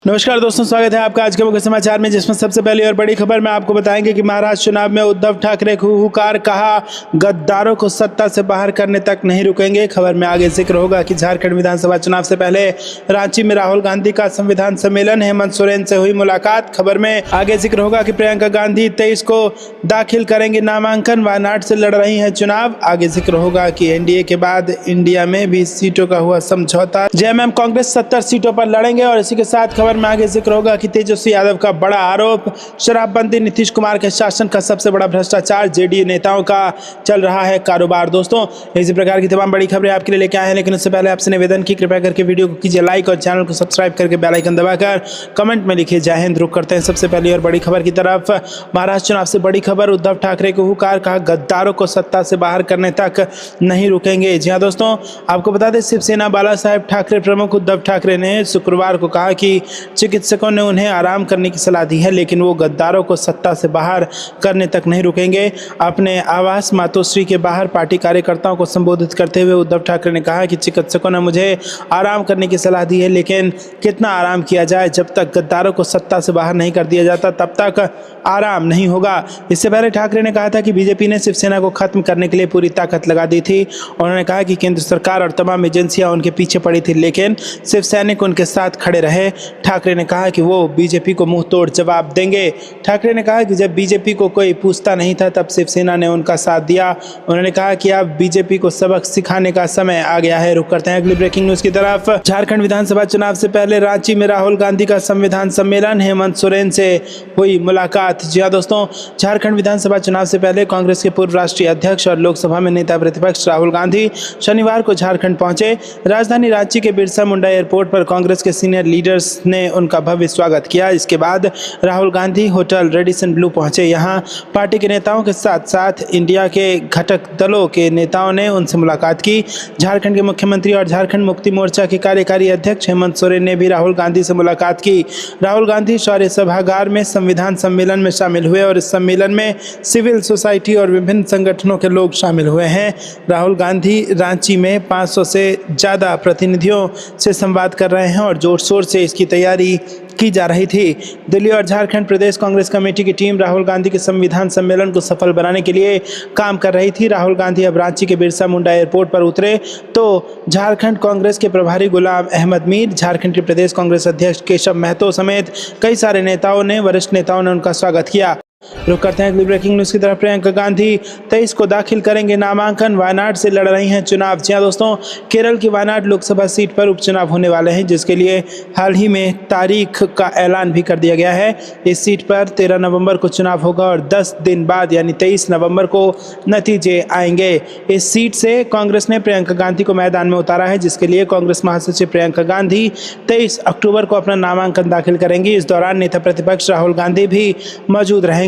नमस्कार दोस्तों, स्वागत है आपका आज के मुख्य समाचार में, जिसमें सबसे पहली और बड़ी खबर में आपको बताएंगे कि महाराष्ट्र चुनाव में उद्धव ठाकरे हुकार कहा, गद्दारों को सत्ता से बाहर करने तक नहीं रुकेंगे। खबर में आगे जिक्र होगा कि झारखंड विधानसभा चुनाव से पहले रांची में राहुल गांधी का संविधान सम्मेलन, हेमंत सोरेन से हुई मुलाकात। खबर में आगे जिक्र होगा कि प्रियंका गांधी 23 को दाखिल करेंगी नामांकन, वायनाड से लड़ रही है चुनाव। आगे जिक्र होगा कि एनडीए के बाद इंडिया में भी सीटों का हुआ समझौता, जेएमएम कांग्रेस 70 सीटों पर लड़ेंगे। और इसी के साथ खबर में आगे जिक्र होगा कि तेजस्वी यादव का बड़ा आरोप, शराबबंदी नीतीश कुमार के शासन का सबसे बड़ा भ्रष्टाचार, जेडीयू नेताओं का चल रहा है कारोबार। दोस्तों, इसी प्रकार की तमाम बड़ी खबरें आपके लिए लेके आए हैं, लेकिन उससे पहले आपसे निवेदन की कृपया करके वीडियो को कीजिए लाइक और चैनल को सब्सक्राइब करके बेल आइकन दबाकर कमेंट में लिखिए जय हिंद। रुक करते हैं सबसे पहली और बड़ी खबर की तरफ। महाराष्ट्र चुनाव से बड़ी खबर, उद्धव ठाकरे को हुकार कहा, गद्दारों को सत्ता से बाहर करने तक नहीं रुकेंगे। जी हाँ दोस्तों, आपको बता दें, शिवसेना बाला साहेब ठाकरे प्रमुख उद्धव ठाकरे ने शुक्रवार को कहा कि चिकित्सकों ने उन्हें आराम करने की सलाह दी है, लेकिन वो गद्दारों को सत्ता से बाहर करने तक नहीं रुकेंगे। अपने आवास मातोश्री के बाहर पार्टी कार्यकर्ताओं को संबोधित करते हुए उद्धव ठाकरे ने कहा कि चिकित्सकों ने मुझे आराम करने की सलाह दी है, लेकिन कितना आराम किया जाए, जब तक गद्दारों को सत्ता से बाहर नहीं कर दिया जाता तब तक आराम नहीं होगा। इससे पहले ठाकरे ने कहा था कि बीजेपी ने शिवसेना को खत्म करने के लिए पूरी ताकत लगा दी थी। उन्होंने कहा कि केंद्र सरकार और तमाम एजेंसियां उनके पीछे पड़ी थी, लेकिन शिवसैनिक उनके साथ खड़े रहे। ठाकरे ने कहा कि वो बीजेपी को मुंह तोड़ जवाब देंगे। ठाकरे ने कहा कि जब बीजेपी को कोई पूछता नहीं था तब शिवसेना ने उनका साथ दिया। उन्होंने कहा कि अब बीजेपी को सबक सिखाने का समय आ गया है। रुक करते हैं अगली ब्रेकिंग न्यूज की तरफ। झारखंड विधानसभा चुनाव से पहले रांची में राहुल गांधी का संविधान सम्मेलन, हेमंत सोरेन से हुई मुलाकात। जी हाँ दोस्तों, झारखंड विधानसभा चुनाव से पहले कांग्रेस के पूर्व राष्ट्रीय अध्यक्ष और लोकसभा में नेता प्रतिपक्ष राहुल गांधी शनिवार को झारखंड पहुंचे। राजधानी रांची के बिरसा मुंडा एयरपोर्ट पर कांग्रेस के सीनियर लीडर्स ने उनका भव्य स्वागत किया। इसके बाद Rahul Gandhi hotel Radisson Blu पहुंचे। यहां पार्टी के नेताओं के साथ साथ इंडिया के घटक दलों के नेताओं ने उनसे मुलाकात की। झारखंड के मुख्यमंत्री और झारखंड मुक्ति मोर्चा के कार्यकारी अध्यक्ष हेमंत सोरेन ने भी राहुल गांधी से मुलाकात की। राहुल गांधी शौर्य सभागार में संविधान सम्मेलन में शामिल हुए और इस सम्मेलन में सिविल सोसाइटी और विभिन्न संगठनों के लोग शामिल हुए हैं। राहुल गांधी रांची में 500 से ज़्यादा प्रतिनिधियों से संवाद कर रहे हैं और जोर शोर से इसकी तैयारी की जा रही थी। दिल्ली और झारखंड प्रदेश कांग्रेस कमेटी की टीम राहुल गांधी के संविधान सम्मेलन को सफल बनाने के लिए काम कर रही थी। राहुल गांधी अब रांची के बिरसा मुंडा एयरपोर्ट पर उतरे तो झारखंड कांग्रेस के प्रभारी गुलाम अहमद मीर, झारखंड के प्रदेश कांग्रेस अध्यक्ष केशव महतो समेत कई सारे नेताओं ने, वरिष्ठ नेताओं ने उनका स्वागत किया। रुक करते हैं अगली ब्रेकिंग न्यूज की तरफ। प्रियंका गांधी 23 को दाखिल करेंगे नामांकन, वायनाड से लड़ रही हैं चुनाव। जी हाँ दोस्तों, केरल की वायनाड लोकसभा सीट पर उपचुनाव होने वाले हैं, जिसके लिए हाल ही में तारीख का ऐलान भी कर दिया गया है। इस सीट पर 13 नवंबर को चुनाव होगा और 10 दिन बाद यानी 23 नवंबर को नतीजे आएंगे। इस सीट से कांग्रेस ने प्रियंका गांधी को मैदान में उतारा है, जिसके लिए कांग्रेस महासचिव प्रियंका गांधी 23 अक्टूबर को अपना नामांकन दाखिल करेंगी। इस दौरान नेता प्रतिपक्ष राहुल गांधी भी मौजूद रहेंगे।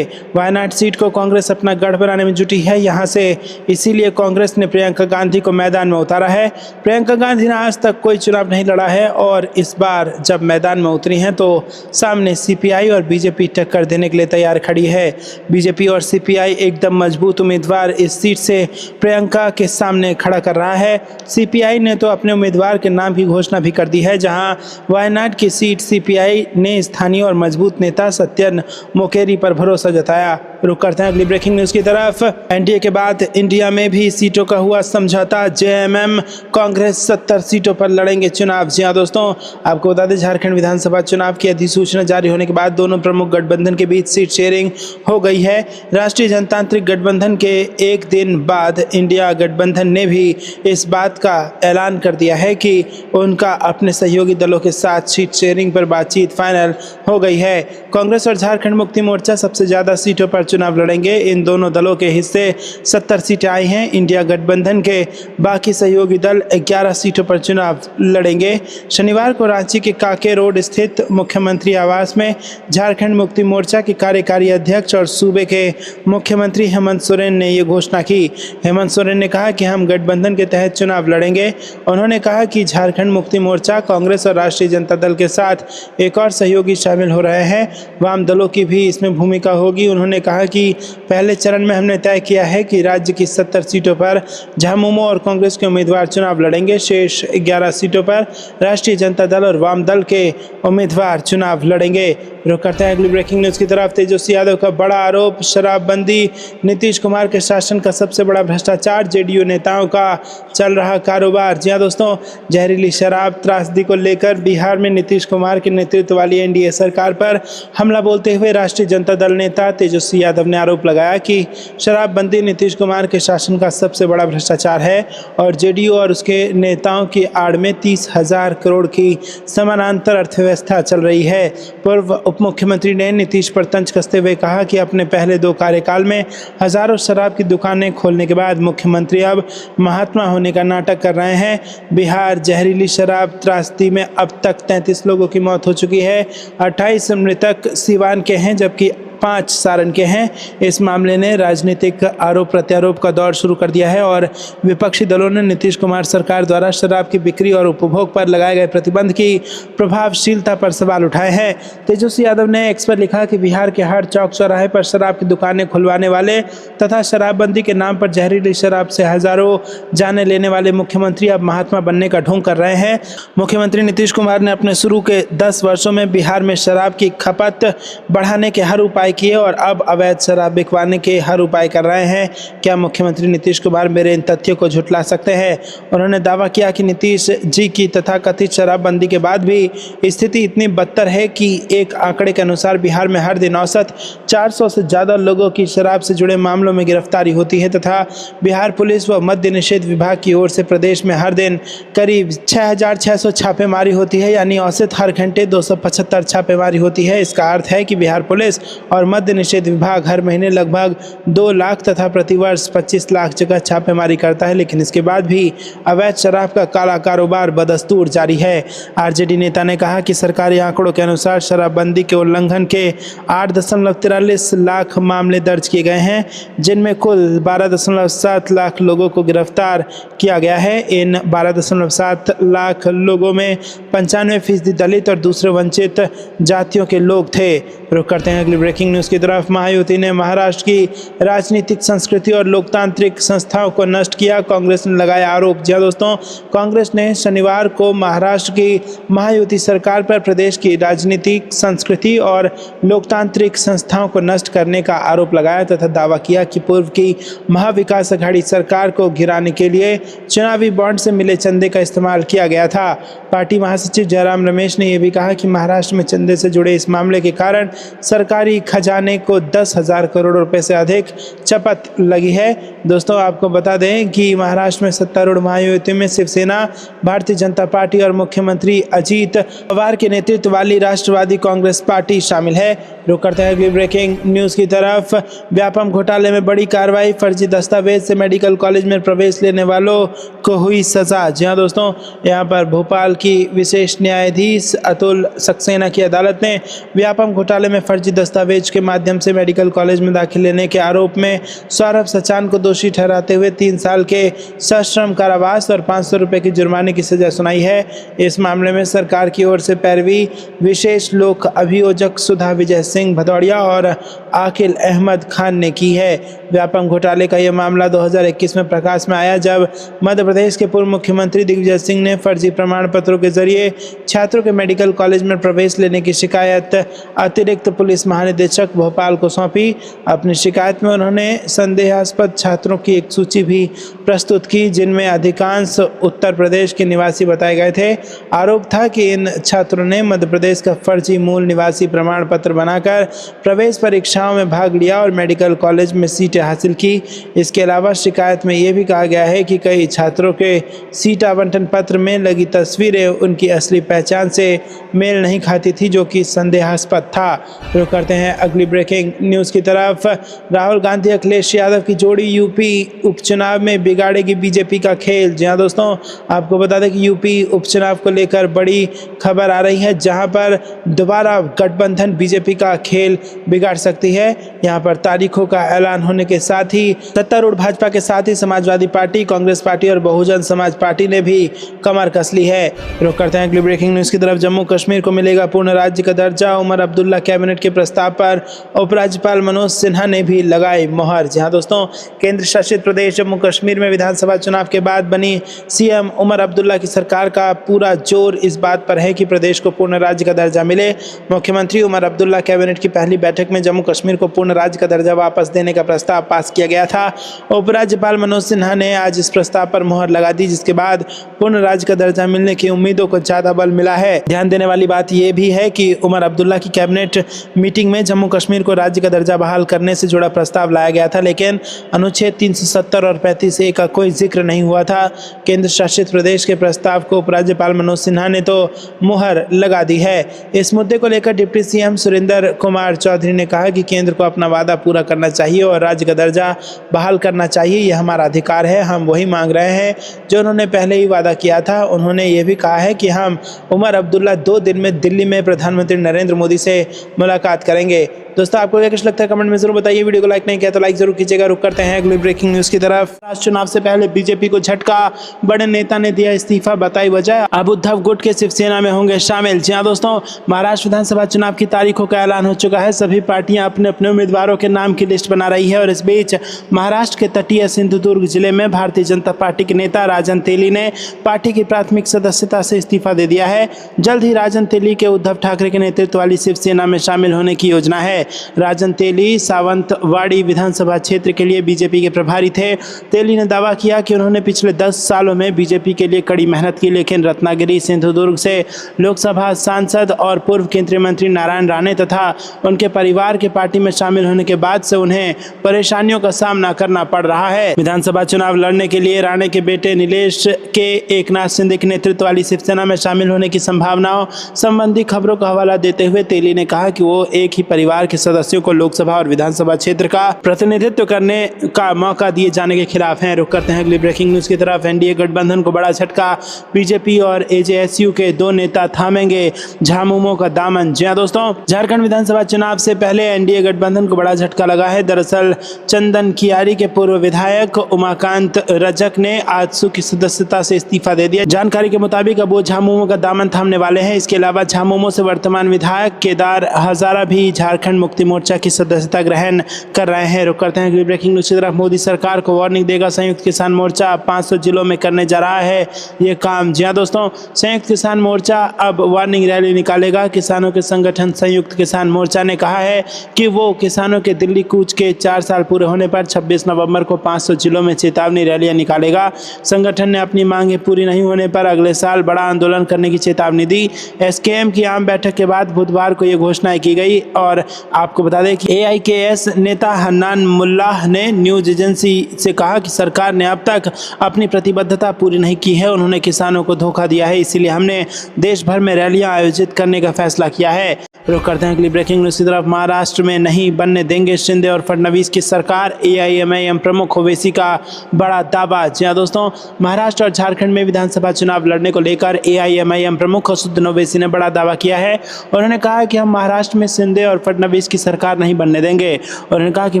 वायनाड सीट को कांग्रेस अपना गढ़ बनाने में जुटी है यहां से, इसीलिए कांग्रेस ने प्रियंका गांधी को मैदान में उतारा है। प्रियंका गांधी ने आज तक कोई चुनाव नहीं लड़ा है और इस बार जब मैदान में उतरी हैं तो सामने सीपीआई और बीजेपी टक्कर देने के लिए तैयार खड़ी है। बीजेपी और सीपीआई एकदम मजबूत उम्मीदवार इस सीट से प्रियंका के सामने खड़ा कर रहा है। सीपीआई ने तो अपने उम्मीदवार के नाम की घोषणा भी कर दी है। जहां वायनाड की सीट सीपीआई ने स्थानीय और मजबूत नेता सत्यन मोकेरी पर भरोसा जताया। रुक करते हैं अगली ब्रेकिंग न्यूज की तरफ। एनडीए के बाद इंडिया में भी सीटों का हुआ समझौता, जेएमएम कांग्रेस 70 सीटों पर लड़ेंगे चुनाव। जी हाँ दोस्तों, आपको बता दें, झारखंड विधानसभा चुनाव की अधिसूचना जारी होने के बाद दोनों प्रमुख गठबंधन के बीच सीट शेयरिंग हो गई है। राष्ट्रीय जनतांत्रिक गठबंधन के एक दिन बाद इंडिया गठबंधन ने भी इस बात का ऐलान कर दिया है कि उनका अपने सहयोगी दलों के साथ सीट शेयरिंग पर बातचीत फाइनल हो गई है। कांग्रेस और झारखंड मुक्ति मोर्चा सबसे ज़्यादा सीटों पर चुनाव लड़ेंगे। इन दोनों दलों के हिस्से 70 सीटें आई हैं। इंडिया गठबंधन के बाकी सहयोगी दल 11 सीटों पर चुनाव लड़ेंगे। शनिवार को रांची के काके रोड स्थित मुख्यमंत्री आवास में झारखंड मुक्ति मोर्चा के कार्यकारी अध्यक्ष और सूबे के मुख्यमंत्री हेमंत सोरेन ने ये घोषणा की। हेमंत सोरेन ने कहा कि हम गठबंधन के तहत चुनाव लड़ेंगे। उन्होंने कहा कि झारखंड मुक्ति मोर्चा, कांग्रेस और राष्ट्रीय जनता दल के साथ एक और सहयोगी शामिल हो रहे हैं। वाम दलों की भी इसमें भूमिका होगी। उन्होंने कहा कहा कि पहले चरण में हमने तय किया है कि राज्य की 70 सीटों पर झामुमो और कांग्रेस के उम्मीदवार चुनाव लड़ेंगे। शेष 11 सीटों पर राष्ट्रीय जनता दल और वाम दल के उम्मीदवार चुनाव लड़ेंगे। रुक करते हैं अगली ब्रेकिंग न्यूज़ की तरफ। तेजस्वी यादव का बड़ा आरोप, शराबबंदी, नीतीश कुमार के शासन का सबसे बड़ा भ्रष्टाचार, जेडीयू नेताओं का चल रहा कारोबार। जी हाँ दोस्तों, जहरीली शराब त्रासदी को लेकर बिहार में नीतीश कुमार के नेतृत्व वाली एनडीए सरकार पर हमला बोलते हुए राष्ट्रीय जनता दल नेता तेजस्वी यादव ने आरोप लगाया कि शराबबंदी नीतीश कुमार के शासन का सबसे बड़ा भ्रष्टाचार है और जेडीयू और उसके नेताओं की आड़ में 30,000 करोड़ की समानांतर अर्थव्यवस्था चल रही है। पूर्व उप मुख्यमंत्री ने नीतीश पर तंज कसते हुए कहा कि अपने पहले 2 कार्यकाल में हजारों शराब की दुकानें खोलने के बाद मुख्यमंत्री अब महात्मा होने का नाटक कर रहे हैं। बिहार जहरीली शराब त्रासदी में अब तक 33 लोगों की मौत हो चुकी है। 28 मृतक सीवान के हैं जबकि 5 सारण के हैं। इस मामले ने राजनीतिक आरोप प्रत्यारोप का दौर शुरू कर दिया है और विपक्षी दलों ने नीतीश कुमार सरकार द्वारा शराब की बिक्री और उपभोग पर लगाए गए प्रतिबंध की प्रभावशीलता पर सवाल उठाए हैं। तेजस्वी यादव ने एक्स पर लिखा कि बिहार के हर चौक चौराहे पर शराब की दुकानें खुलवाने वाले तथा शराबबंदी के नाम पर जहरीली शराब से हजारों जाने लेने वाले मुख्यमंत्री अब महात्मा बनने का ढोंग कर रहे हैं। मुख्यमंत्री नीतीश कुमार ने अपने शुरू के 10 वर्षों में बिहार में शराब की खपत बढ़ाने के हर उपाय किए और अब अवैध शराब बिकवाने के हर उपाय कर रहे हैं। क्या मुख्यमंत्री नीतीश कुमार मेरे इन तथ्यों को झुठला सकते हैं? उन्होंने दावा किया कि नीतीश जी की तथाकथित शराबबंदी के बाद भी स्थिति इतनी बदतर है कि एक आंकड़े के अनुसार बिहार में हर दिन औसत 400 से ज़्यादा लोगों की शराब से जुड़े मामलों में गिरफ्तारी होती है तथा बिहार पुलिस व मद्य निषेध विभाग की ओर से प्रदेश में हर दिन करीब 6,600 छापेमारी होती है, यानी औसत हर घंटे 275 छापेमारी होती है। इसका अर्थ है कि बिहार पुलिस और मद्य निषेध विभाग हर महीने लगभग 2 लाख तथा प्रतिवर्ष 25 लाख जगह छापेमारी करता है, लेकिन इसके बाद भी अवैध शराब का काला कारोबार बदस्तूर जारी है। आरजेडी नेता ने कहा कि सरकारी आंकड़ों के अनुसार शराबबंदी के उल्लंघन के 8.43 लाख मामले दर्ज किए गए हैं, जिनमें कुल 12.7 लाख लोगों को गिरफ्तार किया गया है। इन 12.7 लाख लोगों में 95% दलित और दूसरे वंचित जातियों के लोग थे। रुक करते हैं अगली ब्रेकिंग न्यूज़ की तरफ। महायुति ने महाराष्ट्र की राजनीतिक संस्कृति और लोकतांत्रिक संस्थाओं को नष्ट किया, कांग्रेस ने लगाया आरोप। जी दोस्तों, कांग्रेस ने शनिवार को महाराष्ट्र की महायुति सरकार पर प्रदेश की राजनीतिक संस्कृति और लोकतांत्रिक संस्थाओं को नष्ट करने का आरोप लगाया तथा दावा किया कि पूर्व की महाविकास अघाड़ी सरकार को गिराने के लिए चुनावी बॉन्ड से मिले चंदे का इस्तेमाल किया गया था। पार्टी महासचिव जयराम रमेश ने यह भी कहा कि महाराष्ट्र में चंदे से जुड़े इस मामले के कारण सरकारी खजाने को 10,000 करोड़ रुपए से अधिक चपत लगी है। दोस्तों, आपको बता दें कि महाराष्ट्र में सत्तारूढ़ महायुति में शिवसेना, भारतीय जनता पार्टी और मुख्यमंत्री अजीत पवार के नेतृत्व वाली राष्ट्रवादी कांग्रेस पार्टी शामिल है। रुक करते हैं अगली ब्रेकिंग न्यूज़ की तरफ। व्यापम घोटाले में बड़ी कार्रवाई, फर्जी दस्तावेज से मेडिकल कॉलेज में प्रवेश लेने वालों को हुई सजा। जी हाँ दोस्तों, यहाँ पर भोपाल की विशेष न्यायाधीश अतुल सक्सेना की अदालत ने व्यापम घोटाले में फर्जी दस्तावेज के माध्यम से मेडिकल कॉलेज में दाखिल लेने के आरोप में सौरभ सचान को दोषी ठहराते हुए 3 साल के सश्रम कारावास और 500 रुपये की जुर्माने की सजा सुनाई है। इस मामले में सरकार की ओर से पैरवी विशेष लोक अभियोजक सुधा विजय सिंह भदौड़िया और आकिल अहमद खान ने की है। व्यापम घोटाले का यह मामला 2021 में प्रकाश में आया, जब मध्य प्रदेश के पूर्व मुख्यमंत्री दिग्विजय सिंह ने फर्जी प्रमाण पत्रों के जरिए छात्रों के मेडिकल कॉलेज में प्रवेश लेने की शिकायत अतिरिक्त पुलिस महानिदेशक भोपाल को सौंपी। अपनी शिकायत में उन्होंने संदेहास्पद छात्रों की एक सूची भी प्रस्तुत की, जिनमें अधिकांश उत्तर प्रदेश के निवासी बताए गए थे। आरोप था कि इन छात्रों ने मध्य प्रदेश का फर्जी मूल निवासी प्रमाण पत्र बनाकर प्रवेश परीक्षाओं में भाग लिया और मेडिकल कॉलेज में सीटें हासिल की। इसके अलावा शिकायत में यह भी कहा गया है कि कई छात्रों के सीट आवंटन पत्र में लगी तस्वीरें उनकी असली पहचान से मेल नहीं खाती थी, जो कि संदेहास्पद था। रुक करते हैं अगली ब्रेकिंग न्यूज़ की तरफ। राहुल गांधी अखिलेश यादव की जोड़ी यूपी उपचुनाव में बिगाड़ेगी बीजेपी का खेल। जी हाँ दोस्तों, आपको बता दें कि यूपी उपचुनाव को लेकर बड़ी खबर आ रही है, जहां पर दोबारा गठबंधन बीजेपी का खेल बिगाड़ सकती है। यहां पर तारीखों का ऐलान होने के साथ ही सत्तारूढ़ भाजपा के साथ ही समाजवादी पार्टी, कांग्रेस पार्टी और बहुजन समाज पार्टी ने भी कमर कस ली है। रुक करते हैं अगली ब्रेकिंग न्यूज़ की तरफ। जम्मू कश्मीर को मिलेगा पूर्ण राज्य का दर्जा, उमर अब्दुल्ला कैबिनेट के प्रस्ताव पर पर उपराज्यपाल मनोज सिन्हा ने भी लगाई मोहर। जी हाँ दोस्तों, केंद्र शासित प्रदेश जम्मू कश्मीर में विधानसभा चुनाव के बाद बनी सीएम उमर अब्दुल्ला की सरकार का पूरा जोर इस बात पर है कि प्रदेश को पूर्ण राज्य का दर्जा मिले। मुख्यमंत्री उमर अब्दुल्ला कैबिनेट की पहली बैठक में जम्मू कश्मीर को पूर्ण राज्य का दर्जा वापस देने का प्रस्ताव पास किया गया था। उपराज्यपाल मनोज सिन्हा ने आज इस प्रस्ताव पर मोहर लगा दी, जिसके बाद पूर्ण राज्य का दर्जा मिलने की उम्मीदों को ज्यादा बल मिला है। ध्यान देने वाली बात यह भी है कि उमर अब्दुल्ला की कैबिनेट मीटिंग में जम्मू कश्मीर को राज्य का दर्जा बहाल करने से जुड़ा प्रस्ताव लाया गया था, लेकिन अनुच्छेद 370 और 35A का कोई जिक्र नहीं हुआ था। केंद्र शासित प्रदेश के प्रस्ताव को उपराज्यपाल मनोज सिन्हा ने तो मुहर लगा दी है। इस मुद्दे को लेकर डिप्टी सीएम सुरेंद्र कुमार चौधरी ने कहा कि केंद्र को अपना वादा पूरा करना चाहिए और राज्य का दर्जा बहाल करना चाहिए। यह हमारा अधिकार है, हम वही मांग रहे हैं जो उन्होंने पहले ही वादा किया था। उन्होंने ये भी कहा है कि हम उमर अब्दुल्ला 2 दिन में दिल्ली में प्रधानमंत्री नरेंद्र मोदी से मुलाकात करेंगे। दोस्तों, आपको क्या कुछ लगता है कमेंट में जरूर बताइए। वीडियो को लाइक नहीं किया तो लाइक जरूर कीजिएगा। रुक करते हैं अगली ब्रेकिंग न्यूज की तरफ। राष्ट्रीय चुनाव से पहले बीजेपी को झटका, बड़े नेता ने दिया इस्तीफा, बताई वजह। अब उद्धव गुट के शिवसेना में होंगे शामिल। जी हाँ दोस्तों, महाराष्ट्र विधानसभा चुनाव की तारीखों का ऐलान हो चुका है। सभी पार्टियां अपने अपने उम्मीदवारों के नाम की लिस्ट बना रही है और इस बीच महाराष्ट्र के तटीय सिंधुदुर्ग जिले में भारतीय जनता पार्टी के नेता राजन तेली ने पार्टी की प्राथमिक सदस्यता से इस्तीफा दे दिया है। जल्द ही राजन तेली के उद्धव ठाकरे के नेतृत्व वाली शिवसेना में शामिल होने की योजना है। राजन तेली सावंतवाड़ी विधानसभा क्षेत्र के लिए बीजेपी के प्रभारी थे। तेली ने दावा किया कि उन्होंने पिछले 10 सालों में बीजेपी के लिए कड़ी मेहनत की, लेकिन रत्नागिरी सिंधुदुर्ग से लोकसभा सांसद और पूर्व केंद्रीय मंत्री नारायण राणे तथा उनके परिवार के पार्टी में शामिल होने के बाद से उन्हें परेशानियों का सामना करना पड़ रहा है। विधानसभा चुनाव लड़ने के लिए राणे के बेटे नीलेश के एकनाथ शिंदे के नेतृत्व वाली शिवसेना में शामिल होने की संभावनाओं संबंधी खबरों का हवाला देते हुए तेली ने कहा कि वो एक ही परिवार के सदस्यों को लोकसभा और विधानसभा क्षेत्र का प्रतिनिधित्व करने का मौका दिए जाने के खिलाफ हैं। रुक करते हैं अगली ब्रेकिंग न्यूज की तरफ। एनडीए गठबंधन को बड़ा झटका, बीजेपी और एजेएसयू के 2 नेता थामेंगे झामुमो का दामन। जी हाँ दोस्तों, झारखंड विधानसभा चुनाव से पहले एनडीए गठबंधन को बड़ा झटका लगा है। दरअसल चंदन कियारी के पूर्व विधायक उमाकांत रजक ने आजसू की सदस्यता से इस्तीफा दे दिया। जानकारी के मुताबिक अब वो झामुमो का दामन थामने वाले हैं। इसके अलावा झामुमो से वर्तमान विधायक केदार हजारा भी झारखंड मुक्ति मोर्चा की सदस्यता ग्रहण कर रहे हैं। रुक करते हैं अगली ब्रेकिंग न्यूज की तरफ। मोदी सरकार को वार्निंग देगा संयुक्त किसान मोर्चा, 500 जिलों में करने जा रहा है ये काम। जी हाँ दोस्तों, संयुक्त किसान मोर्चा अब वार्निंग रैली निकालेगा। किसानों के संगठन संयुक्त किसान मोर्चा ने कहा है कि वो किसानों के दिल्ली कूच के 4 साल पूरे होने पर 26 नवंबर को 500 जिलों में चेतावनी रैलियां निकालेगा। संगठन ने अपनी मांगें पूरी नहीं होने पर अगले साल बड़ा आंदोलन करने की चेतावनी दी। एसकेएम की आम बैठक के बाद बुधवार को ये घोषणा की गई। और आपको बता दें कि एआईकेएस नेता हन्नान मुल्लाह ने न्यूज एजेंसी से कहा कि सरकार ने अब तक अपनी प्रतिबद्धता पूरी नहीं की है। उन्होंने किसानों को धोखा दिया है, इसीलिए हमने देश भर में रैलियां आयोजित करने का फैसला किया है। रुक करते हैं अगली ब्रेकिंग न्यूज की तरफ। महाराष्ट्र में नहीं बनने देंगे शिंदे और फडणवीस की सरकार, एआईएमआईएम प्रमुख ओवैसी का बड़ा दावा। जी हाँ दोस्तों, महाराष्ट्र और झारखंड में विधानसभा चुनाव लड़ने को लेकर एआईएमआईएम प्रमुख असदुद्दीन ओवैसी ने बड़ा दावा किया है। उन्होंने कहा कि हम महाराष्ट्र में शिंदे और फडणवीस की सरकार नहीं बनने देंगे। उन्होंने कहा कि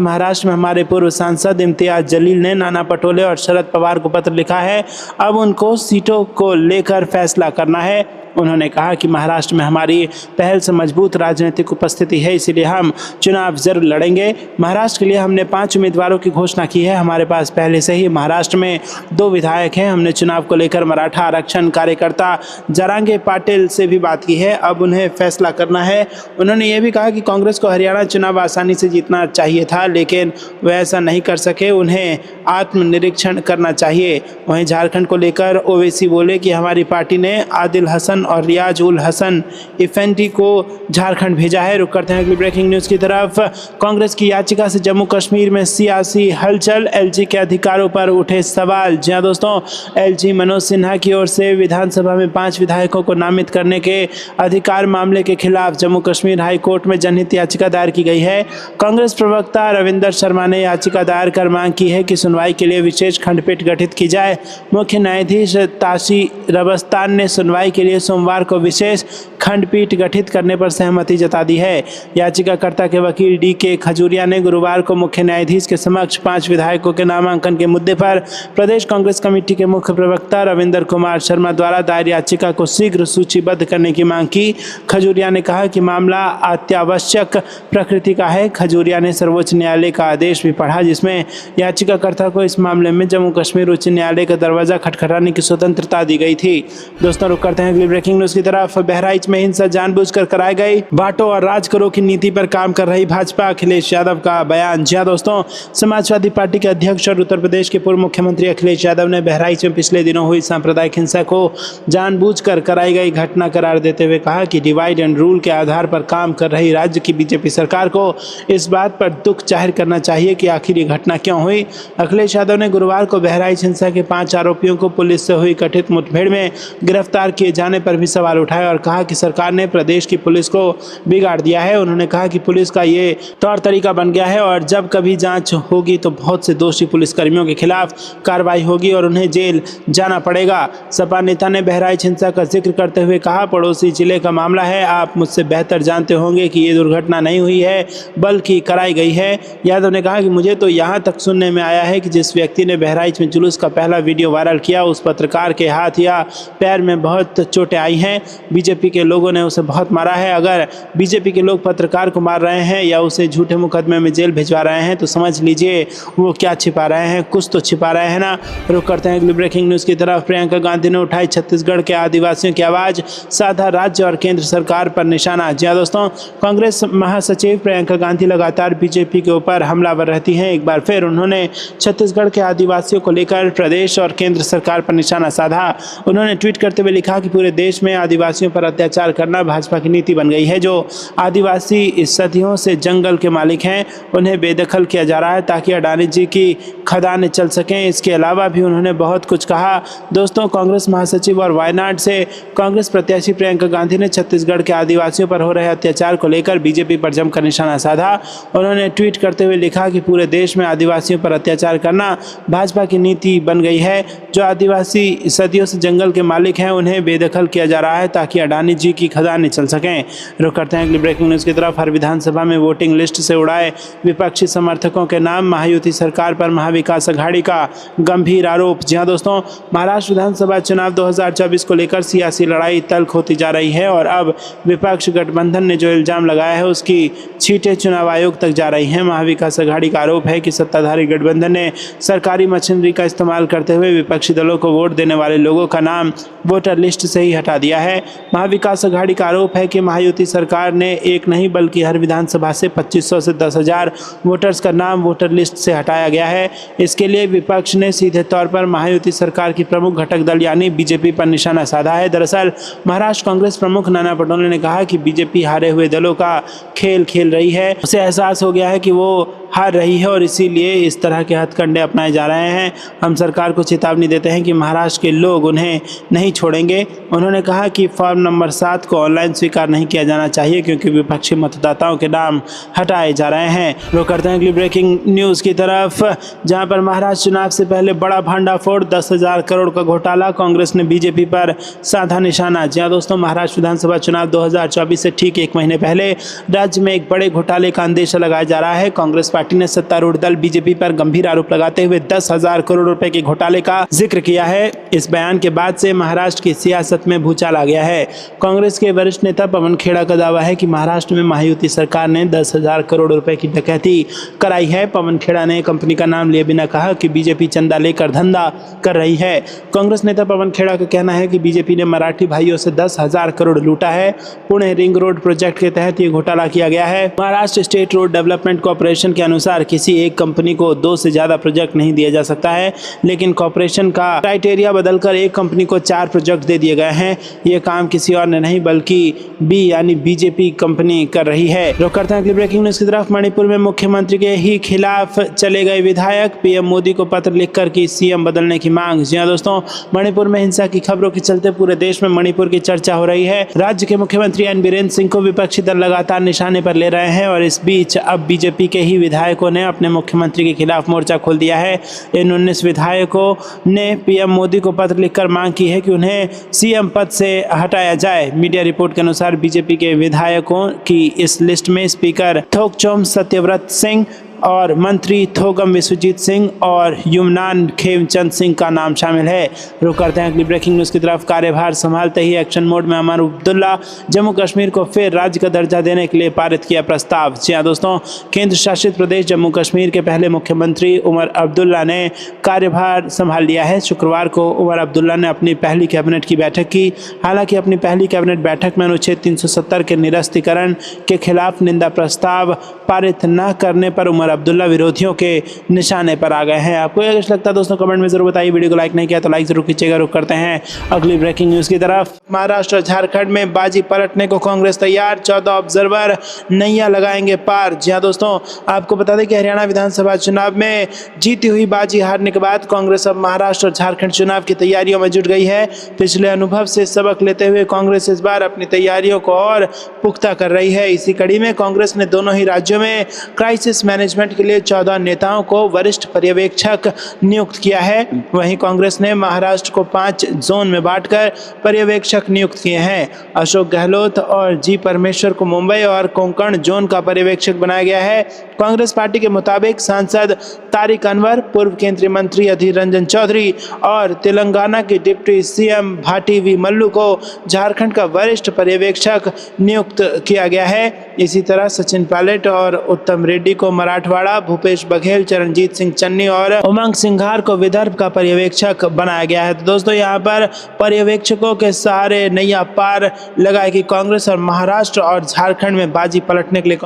महाराष्ट्र में हमारे पूर्व सांसद इम्तियाज जलील ने नाना पटोले और शरद पवार को पत्र लिखा है। अब उनको सीटों को लेकर फैसला करना है। उन्होंने कहा कि महाराष्ट्र में हमारी पहल से मजबूत राजनीतिक उपस्थिति है, इसीलिए हम चुनाव जरूर लड़ेंगे। महाराष्ट्र के लिए हमने 5 उम्मीदवारों की घोषणा की है। हमारे पास पहले से ही महाराष्ट्र में 2 विधायक हैं। हमने चुनाव को लेकर मराठा आरक्षण कार्यकर्ता जरांगे पाटिल से भी बात की है, अब उन्हें फैसला करना है। उन्होंने ये भी कहा कि कांग्रेस को हरियाणा चुनाव आसानी से जीतना चाहिए था, लेकिन वह ऐसा नहीं कर सके, उन्हें आत्मनिरीक्षण करना चाहिए। वहीं झारखंड को लेकर ओवैसी बोले कि हमारी पार्टी ने आदिल हसन और रियाज उल हसन इफेंटी को झारखंड भेजा है। रुक करते हैं अगली ब्रेकिंग न्यूज की तरफ। कांग्रेस की याचिका से जम्मू कश्मीर में सियासी हलचल, एलजी के अधिकारों पर उठे सवाल। जी हाँ दोस्तों, एलजी मनोज सिन्हा की ओर से विधानसभा में 5 विधायकों को नामित करने के अधिकार मामले के खिलाफ जम्मू कश्मीर हाई कोर्ट में जनहित याचिका दायर की गई है। कांग्रेस प्रवक्ता रविंदर शर्मा ने याचिका दायर कर मांग की है कि सुनवाई के लिए विशेष खंडपीठ गठित की जाए। मुख्य न्यायाधीश ताशी रबस्तान ने सुनवाई के लिए सोमवार को विशेष खंडपीठ गठित करने पर सहमति जता दी है। याचिकाकर्ता के वकील डी.के. खजूरिया ने गुरुवार को मुख्य न्यायाधीश के समक्ष 5 विधायकों के नामांकन के मुद्दे पर प्रदेश कांग्रेस कमेटी के मुख्य प्रवक्ता रविंद्र कुमार शर्मा द्वारा दायर याचिका को शीघ्र सूचीबद्ध करने की मांग की। खजूरिया ने कहा कि मामला अत्यावश्यक प्रकृति का है। खजूरिया ने सर्वोच्च न्यायालय का आदेश भी पढ़ा जिसमें याचिकाकर्ता को इस मामले में जम्मू कश्मीर उच्च न्यायालय का दरवाजा खटखटाने की स्वतंत्रता दी गई थी। दोस्तों रुक करते हैं अगली ब्रेकिंग न्यूज की तरफ। बहराइच में हिंसा जानबूझकर कराई गई, बांटो और राज करो की नीति पर काम कर रही भाजपा, अखिलेश यादव का बयान। जी दोस्तों, समाजवादी पार्टी के अध्यक्ष और उत्तर प्रदेश के पूर्व मुख्यमंत्री अखिलेश यादव ने बहराइच में पिछले दिनों हुई सांप्रदायिक हिंसा को जानबूझकर कराई गई घटना करार देते हुए कहा कि डिवाइड एंड रूल के आधार पर काम कर रही राज्य की बीजेपी सरकार को इस बात पर दुख जाहिर करना चाहिए कि आखिर ये घटना क्यों हुई। अखिलेश यादव ने गुरुवार को बहराइच हिंसा के 5 आरोपियों को पुलिस से हुई कथित मुठभेड़ में गिरफ्तार किए जाने पर भी सवाल उठाए और कहा कि सरकार ने प्रदेश की पुलिस को बिगाड़ दिया है। उन्होंने कहा कि पुलिस का ये तौर तरीका बन गया है और जब कभी जांच होगी तो बहुत से दोषी पुलिसकर्मियों के खिलाफ कार्रवाई होगी और उन्हें जेल जाना पड़ेगा। सपा नेता ने बहराइच हिंसा का जिक्र करते हुए कहा, पड़ोसी जिले का मामला है, आप मुझसे बेहतर जानते होंगे कि ये दुर्घटना नहीं हुई है बल्कि कराई गई है। यादव ने कहा कि मुझे तो यहाँ तक सुनने में आया है कि जिस व्यक्ति ने बहराइच में जुलूस का पहला वीडियो वायरल किया उस पत्रकार के हाथ या पैर में बहुत चोटें आई हैं। बीजेपी के लोगों ने उसे बहुत मारा है। अगर बीजेपी के लोग पत्रकार को मार रहे हैं या उसे झूठे मुकदमे में जेल भिजवा रहे हैं तो समझ लीजिए वो क्या छिपा रहे हैं, कुछ तो छिपा रहे हैं ना। रुक करते हैं अगली ब्रेकिंग न्यूज़ की तरफ। प्रियंका गांधी ने उठाई छत्तीसगढ़ के आदिवासियों की आवाज़, साधा राज्य और केंद्र सरकार पर निशाना। जी दोस्तों, कांग्रेस महासचिव प्रियंका गांधी लगातार बीजेपी के ऊपर हमलावर रहती हैं। एक बार फिर उन्होंने छत्तीसगढ़ के आदिवासियों को लेकर प्रदेश और केंद्र सरकार पर निशाना साधा। उन्होंने ट्वीट करते हुए लिखा कि पूरे देश में आदिवासियों पर अत्याचार करना भाजपा की नीति बन गई है। जो आदिवासी सदियों से जंगल के मालिक हैं उन्हें बेदखल किया जा रहा है ताकि अडानी जी की खदानें चल सकें। इसके अलावा भी उन्होंने बहुत कुछ कहा। दोस्तों, कांग्रेस महासचिव और वायनाड से कांग्रेस प्रत्याशी प्रियंका गांधी ने छत्तीसगढ़ के आदिवासियों पर हो रहे अत्याचार को लेकर बीजेपी पर जमकर निशाना साधा। उन्होंने ट्वीट करते हुए लिखा कि पूरे देश में आदिवासियों पर अत्याचार करना भाजपा की नीति बन गई है। जो आदिवासी सदियों से जंगल के मालिक हैं उन्हें बेदखल किया जा रहा है ताकि अडानी जी की खदानें चल सकें। रुक करते हैं अगली ब्रेकिंग न्यूज़ की तरफ। हर विधानसभा में वोटिंग लिस्ट से उड़ाए विपक्षी समर्थकों के नाम, महायुति सरकार पर महाविकास अघाड़ी का गंभीर आरोप। जी हाँ दोस्तों, महाराष्ट्र विधानसभा चुनाव 2024 को लेकर सियासी लड़ाई तल्ख होती जा रही है और अब विपक्ष गठबंधन ने जो इल्जाम लगाया है उसकी छींटें चुनाव आयोग तक जा रही हैं। महाविकास अघाड़ी का आरोप है कि सत्ताधारी गठबंधन ने सरकारी मशीनरी का इस्तेमाल करते हुए विपक्षी दलों को वोट देने वाले लोगों का नाम वोटर लिस्ट से ही हटा दिया है। महाविकास अघाड़ी का आरोप है कि महायुति सरकार ने एक नहीं बल्कि हर विधानसभा से 2500 से 10,000 वोटर्स का नाम वोटर लिस्ट से हटाया गया है। इसके लिए विपक्ष ने सीधे तौर पर महायुति सरकार की प्रमुख घटक दल यानी बीजेपी पर निशाना साधा है। दरअसल महाराष्ट्र कांग्रेस प्रमुख नाना पटोले ने कहा कि बीजेपी हारे हुए दलों का खेल खेल रही है। उसे एहसास हो गया है कि वो हार रही है और इसीलिए इस तरह के हथकंडे अपनाए जा रहे हैं। हम सरकार को चेतावनी देते हैं कि महाराष्ट्र के लोग उन्हें नहीं छोड़ेंगे। उन्होंने कहा कि फॉर्म नंबर 7 को ऑनलाइन स्वीकार नहीं किया जाना चाहिए क्योंकि विपक्षी मतदाताओं के नाम हटाए जा रहे हैं। रुक करते हैं अगली ब्रेकिंग न्यूज़ की तरफ, जहां पर महाराष्ट्र चुनाव से पहले बड़ा भांडाफोड़, 10,000 करोड़ का घोटाला, कांग्रेस ने बीजेपी पर साधा निशाना। जी हाँ दोस्तों, महाराष्ट्र विधानसभा चुनाव 2024 से ठीक 1 महीने पहले राज्य में एक बड़े घोटाले का अंदेशा लगाया जा रहा है। कांग्रेस पार्टी ने सत्तारूढ़ दल बीजेपी पर गंभीर आरोप लगाते हुए 10,000 करोड़ रुपए के घोटाले का जिक्र किया है। इस बयान के बाद से महाराष्ट्र की सियासत में भूचाल आ गया है। कांग्रेस के वरिष्ठ नेता पवन खेड़ा का दावा है कि महाराष्ट्र में महायुति सरकार ने 10,000 करोड़ रुपए की डकैती कराई है। पवन खेड़ा ने कंपनी का नाम लिए बिना कहा कि बीजेपी चंदा लेकर धंधा कर रही है। कांग्रेस नेता पवन खेड़ा का कहना है कि बीजेपी ने मराठी भाइयों से 10,000 करोड़ लूटा है। पुणे रिंग रोड प्रोजेक्ट के तहत ये घोटाला किया गया है। Maharashtra state road development corporation के अनुसार किसी एक कंपनी को 2 से ज्यादा प्रोजेक्ट नहीं दिया जा सकता है, लेकिन कॉर्पोरेशन का क्राइटेरिया बदलकर एक कंपनी को 4 प्रोजेक्ट दे दिए गए हैं। ये काम किसी और ने नहीं बल्कि बी यानी बीजेपी कंपनी कर रही है। रुक करते हैं अगली ब्रेकिंग न्यूज़ की तरफ। मणिपुर में मुख्यमंत्री के ही खिलाफ चले गए विधायक, पीएम मोदी को पत्र लिखकर की सीएम बदलने की मांग। जी हां दोस्तों, मणिपुर में हिंसा की खबरों के चलते पूरे देश में मणिपुर की चर्चा हो रही है। राज्य के मुख्यमंत्री एन बीरेन सिंह को विपक्षी दल लगातार निशाने पर ले रहे हैं और इस बीच अब बीजेपी के ही विधायक विधायकों ने अपने मुख्यमंत्री के खिलाफ मोर्चा खोल दिया है। इन 19 विधायकों ने पीएम मोदी को पत्र लिखकर मांग की है कि उन्हें सीएम पद से हटाया जाए। मीडिया रिपोर्ट के अनुसार बीजेपी के विधायकों की इस लिस्ट में स्पीकर थोकचोम सत्यव्रत सिंह और मंत्री थोगम विश्वजीत सिंह और युमनान खेमचंद सिंह का नाम शामिल है। रुक करते हैं अगली ब्रेकिंग न्यूज़ की तरफ। कार्यभार संभालते ही एक्शन मोड में उमर अब्दुल्ला, जम्मू कश्मीर को फिर राज्य का दर्जा देने के लिए पारित किया प्रस्ताव। जी हाँ दोस्तों, केंद्र शासित प्रदेश जम्मू कश्मीर के पहले मुख्यमंत्री उमर अब्दुल्ला ने कार्यभार संभाल लिया है। शुक्रवार को उमर अब्दुल्ला ने अपनी पहली कैबिनेट की बैठक की। हालांकि अपनी पहली कैबिनेट बैठक में अनुच्छेद 370 के निरस्तीकरण के खिलाफ निंदा प्रस्ताव पारित न करने पर उमर अब्दुल्ला विरोधियों के निशाने पर आ गए हैं। आपको यह लगता है दोस्तों, कमेंट में जरूर बताइए। वीडियो को लाइक नहीं किया तो लाइक जरूर कीजिएगा। रुक करते हैं अगली ब्रेकिंग न्यूज़ की तरफ। महाराष्ट्र और झारखंड में बाजी पलटने को कांग्रेस तैयार, 14 ऑब्जर्वर नैया लगाएंगे पार। जी हाँ दोस्तों, आपको बता दें कि हरियाणा विधानसभा चुनाव में जीती हुई बाजी हारने के बाद कांग्रेस अब महाराष्ट्र और झारखंड चुनाव की तैयारियों में जुट गई है। पिछले अनुभव से सबक लेते हुए कांग्रेस इस बार अपनी तैयारियों को और पुख्ता कर रही है। इसी कड़ी में कांग्रेस ने दोनों ही राज्यों में क्राइसिस मैनेजमेंट के लिए 14 नेताओं को वरिष्ठ पर्यवेक्षक नियुक्त किया है। वहीं कांग्रेस ने महाराष्ट्र को 5 जोन में बांटकर पर्यवेक्षक नियुक्त किए हैं। अशोक गहलोत और जी परमेश्वर को मुंबई और कोंकण जोन का पर्यवेक्षक बनाया गया है। कांग्रेस पार्टी के मुताबिक सांसद तारिक अनवर, पूर्व केंद्रीय मंत्री अधीर रंजन चौधरी और तेलंगाना के डिप्टी सीएम भाटी वी मल्लू को झारखंड का वरिष्ठ पर्यवेक्षक नियुक्त किया गया है। इसी तरह सचिन पायलट और उत्तम रेड्डी को मराठवाड़ा, भूपेश बघेल, चरणजीत सिंह चन्नी और उमंग सिंघार को विदर्भ का पर्यवेक्षक बनाया गया है। तो दोस्तों, यहाँ पर पर्यवेक्षकों के सहारे नैया पार लगाएगी कांग्रेस और महाराष्ट्र और झारखंड में बाजी पलटने के लिए